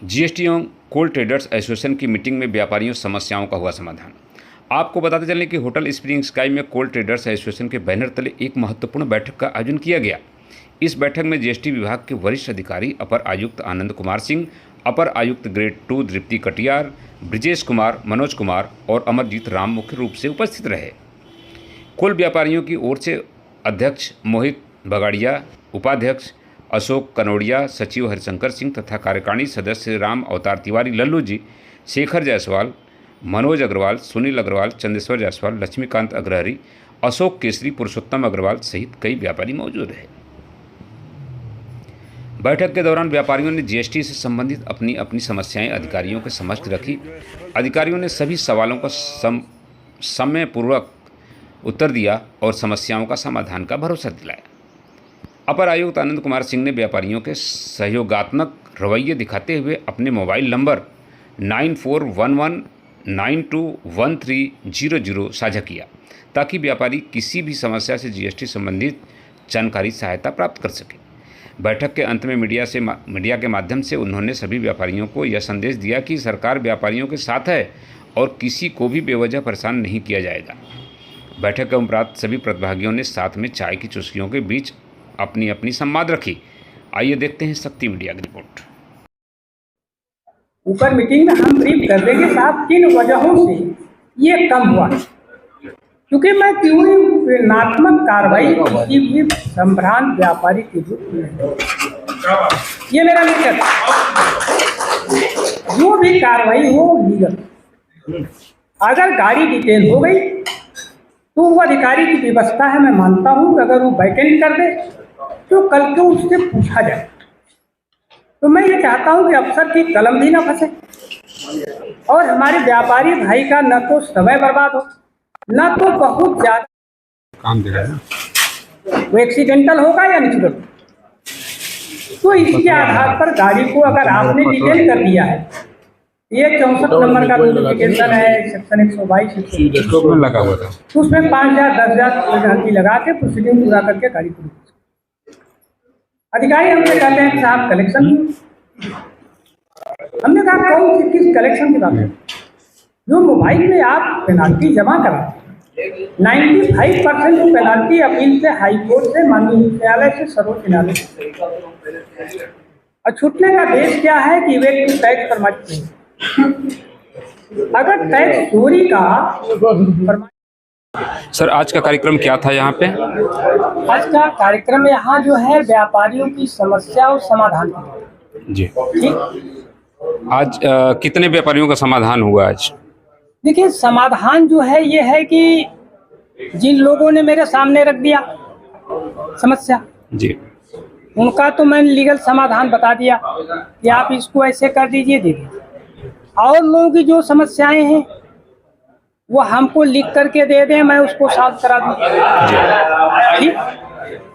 GST एवं कोल traders association की meeting में व्यापारियों समस्याओं का हुआ समाधान। आपको बताते चलें कि होटल स्प्रिंग स्काई में कोल ट्रेडर्स एसोसिएशन के बैनर तले एक महत्वपूर्ण बैठक का आयोजन किया गया। इस बैठक में जीएसटी विभाग के वरिष्ठ अधिकारी अपर आयुक्त आनंद कुमार सिंह, अपर आयुक्त ग्रेड 2 दीप्ति कटियार, ब्रिजेश कुमार, मनोज कुमार और अमरजीत राम मुख्य रूप से उपस्थित रहे। कुल व्यापारियों की ओर से अध्यक्ष मोहित बगाड़िया, उपाध्यक्ष अशोक कनोड़िया, सचिव हरिशंकर सिंह तथा कार्यकारिणी सदस्य राम अवतार तिवारी, लल्लू जी, शेखर जायसवाल, मनोज अग्रवाल, सुनील अग्रवाल, चंदेश्वर जायसवाल, लक्ष्मीकांत अग्रहरी, अशोक केसरी, पुरुषोत्तम अग्रवाल सहित कई व्यापारी मौजूद रहे। बैठक के दौरान व्यापारियों ने जीएसटी से संबंधित अपनी अपनी समस्याएं अधिकारियों के समक्ष रखी। अधिकारियों ने सभी सवालों का समयपूर्वक उत्तर दिया और समस्याओं का समाधान का भरोसा दिलाया। अपर आयुक्त आनंद कुमार सिंह ने व्यापारियों के सहयोगात्मक रवैये दिखाते हुए अपने मोबाइल नंबर 9411921300 साझा किया ताकि व्यापारी किसी भी समस्या से जीएसटी संबंधित जानकारी सहायता प्राप्त कर सके। बैठक के अंत में मीडिया के माध्यम से उन्होंने सभी व्यापारियों को यह संदेश दिया कि सरकार व्यापारियों के साथ है और किसी को भी बेवजह परेशान नहीं किया जाएगा। बैठक के उपरांत सभी प्रतिभागियों ने साथ में चाय की चुस्कियों के बीच अपनी अपनी संवाद रखी। आइए देखते हैं शक्ति मीडिया की रिपोर्ट। ऊपर मीटिंग में हम ब्रीफ कर देंगे साहब किन वजहों से ये कम हुआ, क्योंकि मैं कोई प्रेरणात्मक कार्रवाई किसी भी संभ्रांत व्यापारी के रूप में, ये मेरा नेचर, जो भी कार्रवाई हो लीगल। अगर गाड़ी डिटेन हो गई तो वो अधिकारी की व्यवस्था है, मैं मानता हूं कि अगर वो वैकेंट कर दे तो कल को उससे पूछा जाए। तो मैं ये चाहता हूं कि अफसर की कलम भी ना फंसे और हमारे व्यापारी भाई का न तो समय बर्बाद हो, न तो बहुत ज्यादा काम दे रहा है, वो एक्सीडेंटल होगा या नेचुरल। तो इसके आधार पर गाड़ी को अगर आपने डिटेन कर दिया है, ये 64 नंबर का नोटिफिकेशन है, सेक्शन 122 में लगा हुआ था, तो उसमें 5000 10,000 घंटी लगा के प्रोसीडिंग पूरा करके गाड़ी को अधिकारी हमसे कहते हैं कि साहब कलेक्शन, हमने कहा कौन सी किस कलेक्शन की बात है? जो मोबाइल में आप पेनाल्टी जमा कराते हैं, 95% की पेनाल्टी अपील से, हाई कोर्ट से, माननीय उच्च न्यायालय से, सर्वोच्च न्यायालय से, और छूटने का देश क्या है कि वे टैक्स परमानेंट नहीं। अगर टैक्स चोरी का सर, आज का कार्यक्रम क्या था यहाँ पे? आज का कार्यक्रम यहाँ जो है व्यापारियों की समस्या और समाधान जी। ठीक, आज कितने व्यापारियों का समाधान हुआ आज? देखिए समाधान जो है ये है कि जिन लोगों ने मेरे सामने रख दिया समस्या जी, उनका तो मैंने लीगल समाधान बता दिया कि आप इसको ऐसे कर दीजिए, दे दीजिए। और लोगों की जो समस्याएं हैं वो हमको लिख करके दे दें, मैं उसको सॉल्व करा दूँ। ठीक,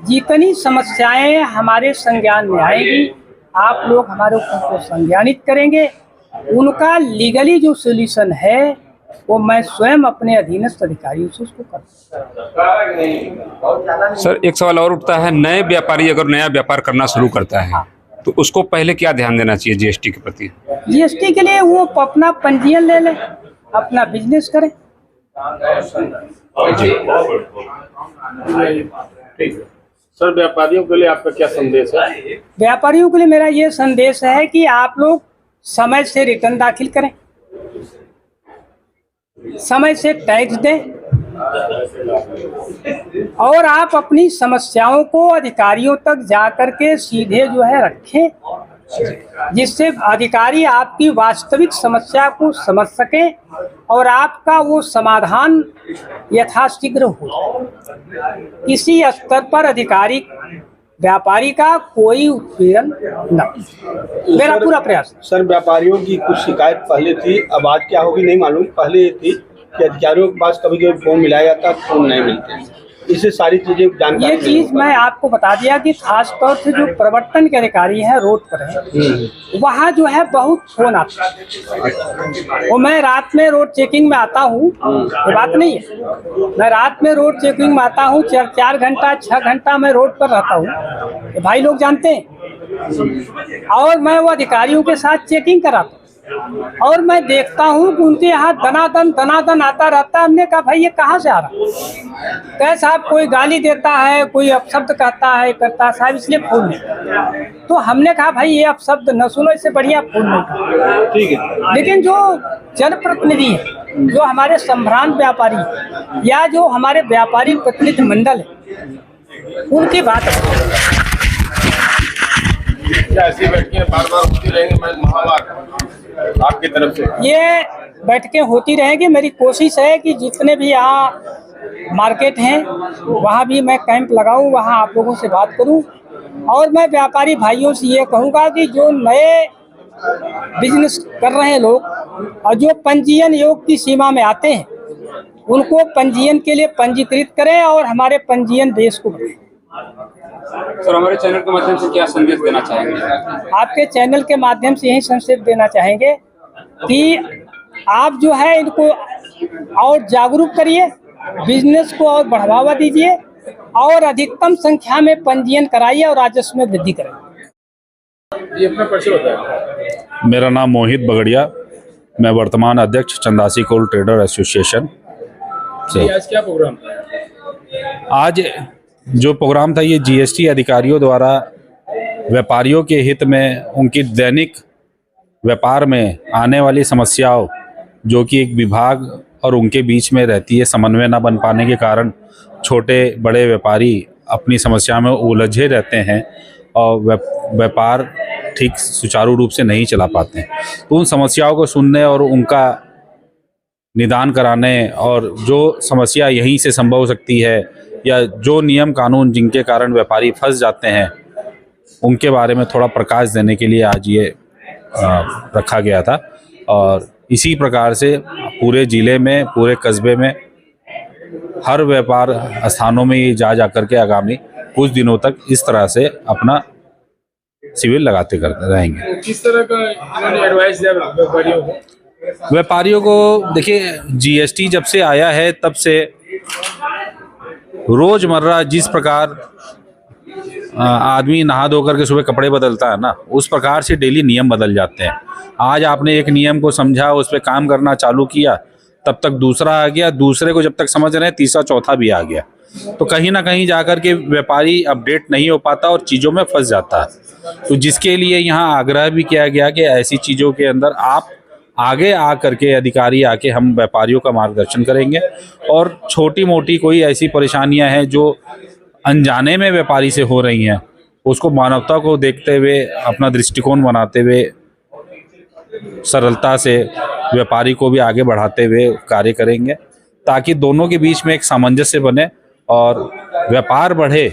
जितनी समस्याएं हमारे संज्ञान में आएगी आप लोग हमारे को संज्ञानित करेंगे, उनका लीगली जो सोल्यूशन है वो मैं स्वयं अपने अधीनस्थ अधिकारियों से उसको करता हूं। सर एक सवाल और उठता है, नए व्यापारी अगर नया व्यापार करना शुरू करता है तो उसको पहले क्या ध्यान देना चाहिए जीएसटी के प्रति? जीएसटी के लिए वो अपना पंजीयन ले ले, अपना बिजनेस करे। सर व्यापारियों के लिए आपका क्या संदेश है? व्यापारियों के लिए मेरा ये संदेश है कि आप लोग समय से रिटर्न दाखिल करें, समय से टैक्स दें और आप अपनी समस्याओं को अधिकारियों तक जाकर के सीधे जो है रखें, जिससे अधिकारी आपकी वास्तविक समस्या को समझ सके और आपका वो समाधान यथाशीघ्र हो। किसी स्तर पर अधिकारी व्यापारी का कोई उत्पीड़न न, मेरा पूरा प्रयास। सर व्यापारियों की कुछ शिकायत पहले थी, अब आज क्या होगी नहीं मालूम। पहले ये थी कि अधिकारियों के पास कभी कभी फोन मिलाया जाता, फोन नहीं मिलते। इससे सारी चीजें जानकारी, ये चीज मैं आपको बता दिया कि खास तौर से जो प्रवर्तन के अधिकारी हैं रोड पर है, वहाँ जो है बहुत फोन आता है। वो मैं रात में रोड चेकिंग में आता हूँ, ये बात नहीं है, मैं रात में रोड चेकिंग में आता हूँ, 4 घंटा 6 घंटा मैं रोड पर रहता हूँ। भाई लोग जानते हैं और मैं वो अधिकारियों के साथ चेकिंग कराता हूँ और मैं देखता हूँ कि उनके यहाँ दनादन आता रहता है। हमने कहा भाई ये कहाँ से आ रहा है? कहे साहब कोई गाली देता है, कोई अपशब्द कहता है, करता है साहब, इसलिए फोन नहीं। तो हमने कहा भाई ये अपशब्द न सुनो, इससे बढ़िया फोन नहीं। ठीक है। लेकिन जो जनप्रतिनिधि है, जो हमारे संभ्रांत व्यापारी या जो हमारे व्यापारी प्रतिनिधि मंडल है, उनकी बात है। ऐसी बैठकें बार बार होती रहेंगी महावार आपकी तरफ से? ये बैठकें होती रहेंगी। मेरी कोशिश है कि जितने भी यहाँ मार्केट हैं वहाँ भी मैं कैंप लगाऊं, वहाँ आप लोगों से बात करूं। और मैं व्यापारी भाइयों से ये कहूँगा कि जो नए बिजनेस कर रहे हैं लोग और जो पंजीयन योग की सीमा में आते हैं, उनको पंजीयन के लिए पंजीकृत करें और हमारे पंजीयन देश को बढ़ाएं। सर, हमारे चैनल के माध्यम से क्या संदेश देना चाहेंगे? आपके चैनल के माध्यम से यही संदेश देना चाहेंगे कि आप जो है इनको और जागरूक करिए, बिजनेस को और बढ़ावा दीजिए और अधिकतम संख्या में पंजीयन कराइए और राजस्व में वृद्धि कराइए। ये अपना परिचय बताएं। मेरा नाम मोहित बगड़िया, मैं वर्तमान अध्यक्ष चंदासी कोल ट्रेडर एसोसिएशन से। आज क्या प्रोग्राम था? आज जो प्रोग्राम था ये जीएसटी अधिकारियों द्वारा व्यापारियों के हित में उनकी दैनिक व्यापार में आने वाली समस्याओं, जो कि एक विभाग और उनके बीच में रहती है, समन्वय न बन पाने के कारण छोटे बड़े व्यापारी अपनी समस्या में उलझे रहते हैं और व्यापार ठीक सुचारू रूप से नहीं चला पाते हैं। तो उन समस्याओं को सुनने और उनका निदान कराने और जो समस्या यहीं से संभव हो सकती है या जो नियम कानून जिनके कारण व्यापारी फंस जाते हैं, उनके बारे में थोड़ा प्रकाश देने के लिए आज ये रखा गया था। और इसी प्रकार से पूरे ज़िले में, पूरे कस्बे में, हर व्यापार स्थानों में ये जा कर के आगामी कुछ दिनों तक इस तरह से अपना शिविर लगाते करते रहेंगे। किस तरह का इन्होंने एडवाइस दिया व्यापारियों को? व्यापारियों को देखिए, जीएसटी जब से आया है तब से रोज़मर्रा जिस प्रकार आदमी नहा धो करके सुबह कपड़े बदलता है ना, उस प्रकार से डेली नियम बदल जाते हैं। आज आपने एक नियम को समझा, उस पर काम करना चालू किया, तब तक दूसरा आ गया, दूसरे को जब तक समझ रहे हैं तीसरा चौथा भी आ गया। तो कहीं ना कहीं जाकर के व्यापारी अपडेट नहीं हो पाता और चीज़ों में फंस जाता है। तो जिसके लिए यहाँ आग्रह भी किया गया कि ऐसी चीज़ों के अंदर आप आगे आ करके अधिकारी आके हम व्यापारियों का मार्गदर्शन करेंगे और छोटी मोटी कोई ऐसी परेशानियां हैं जो अनजाने में व्यापारी से हो रही हैं, उसको मानवता को देखते हुए, अपना दृष्टिकोण बनाते हुए, सरलता से व्यापारी को भी आगे बढ़ाते हुए कार्य करेंगे, ताकि दोनों के बीच में एक सामंजस्य बने और व्यापार बढ़े।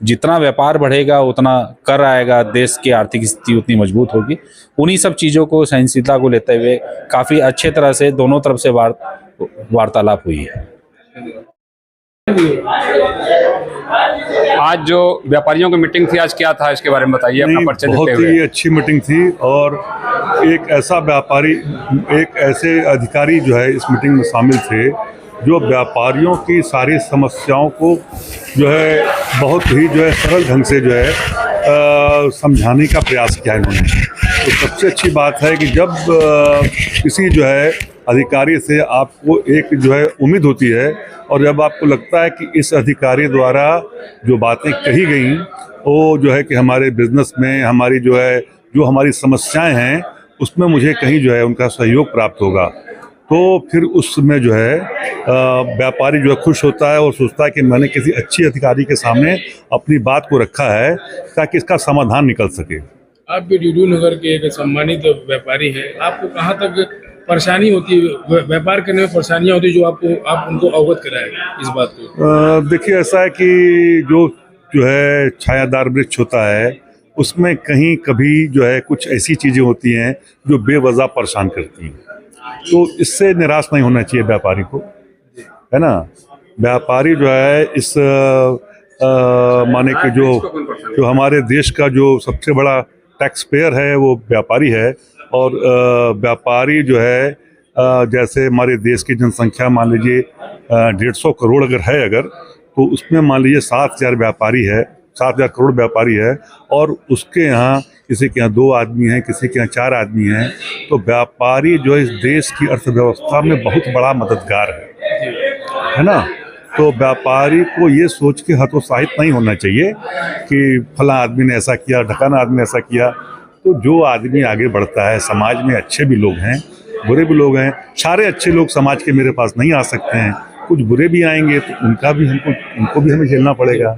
जितना व्यापार बढ़ेगा उतना कर आएगा, देश की आर्थिक स्थिति उतनी मजबूत होगी। उन्हीं सब चीज़ों को, सहनशीलता को लेते हुए काफ़ी अच्छे तरह से दोनों तरफ से वार्तालाप हुई है। आज जो व्यापारियों की मीटिंग थी, आज क्या था इसके बारे में बताइए, अपना परिचय देते हुए। बहुत ही अच्छी मीटिंग थी और एक ऐसा व्यापारी, एक ऐसे अधिकारी जो है इस मीटिंग में शामिल थे जो व्यापारियों की सारी समस्याओं को जो है बहुत ही जो है सरल ढंग से जो है समझाने का प्रयास किया इन्होंने। तो सबसे अच्छी बात है कि जब किसी जो है अधिकारी से आपको एक जो है उम्मीद होती है और जब आपको लगता है कि इस अधिकारी द्वारा जो बातें कही गई वो जो है कि हमारे बिजनेस में हमारी जो है जो हमारी समस्याएं हैं उसमें मुझे कहीं जो है उनका सहयोग प्राप्त होगा, तो फिर उसमें जो है व्यापारी जो है खुश होता है और सोचता है कि मैंने किसी अच्छी अधिकारी के सामने अपनी बात को रखा है ताकि इसका समाधान निकल सके। आप भी डीडू नगर के एक सम्मानित व्यापारी हैं, आपको कहाँ तक परेशानी होती है, व्यापार करने में परेशानियाँ होती है जो आप उनको अवगत कराएं इस बात को? देखिए, ऐसा है कि जो है छायादार वृक्ष होता है उसमें कहीं कभी जो है कुछ ऐसी चीज़ें होती हैं जो बेवजह परेशान करती हैं, तो इससे निराश नहीं होना चाहिए व्यापारी को, है ना। व्यापारी जो है इस माने कि जो हमारे देश का जो सबसे बड़ा टैक्स पेयर है वो व्यापारी है और व्यापारी जो है जैसे हमारे देश की जनसंख्या मान लीजिए 150 करोड़ अगर है, अगर तो उसमें मान लीजिए 7,000 व्यापारी है 7,000 करोड़ व्यापारी है और उसके यहाँ किसी के यहाँ 2 आदमी हैं, किसी के यहाँ 4 आदमी हैं, तो व्यापारी जो है इस देश की अर्थव्यवस्था में बहुत बड़ा मददगार है ना। तो व्यापारी को ये सोच के हतोत्साहित नहीं होना चाहिए कि फला आदमी ने ऐसा किया, ढकाना आदमी ने ऐसा किया। तो जो आदमी आगे बढ़ता है, समाज में अच्छे भी लोग हैं, बुरे भी लोग हैं, सारे अच्छे लोग समाज के मेरे पास नहीं आ सकते हैं, कुछ बुरे भी आएंगे तो उनको भी हमें झेलना पड़ेगा।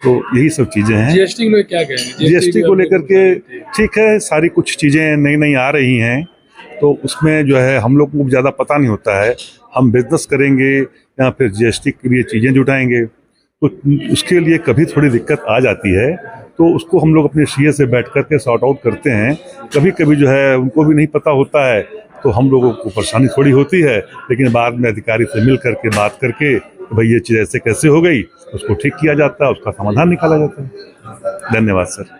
तो यही सब चीज़ें हैं। जीएसटी को लेकर क्या कहेंगे? जीएसटी को लेकर के ठीक है, सारी कुछ चीज़ें नई नई आ रही हैं, तो उसमें जो है हम लोग को ज़्यादा पता नहीं होता है। हम बिजनेस करेंगे या फिर जीएसटी के लिए चीज़ें जुटाएंगे तो उसके लिए कभी थोड़ी दिक्कत आ जाती है, तो उसको हम लोग अपने सीए से बैठ कर के सॉर्ट आउट करते हैं। कभी कभी जो है उनको भी नहीं पता होता है तो हम लोगों को परेशानी थोड़ी होती है, लेकिन बाद में अधिकारी से मिल करके बात करके भाई ये चीज़ ऐसे कैसे हो गई, उसको ठीक किया जाता है, उसका समाधान निकाला जाता है। धन्यवाद सर।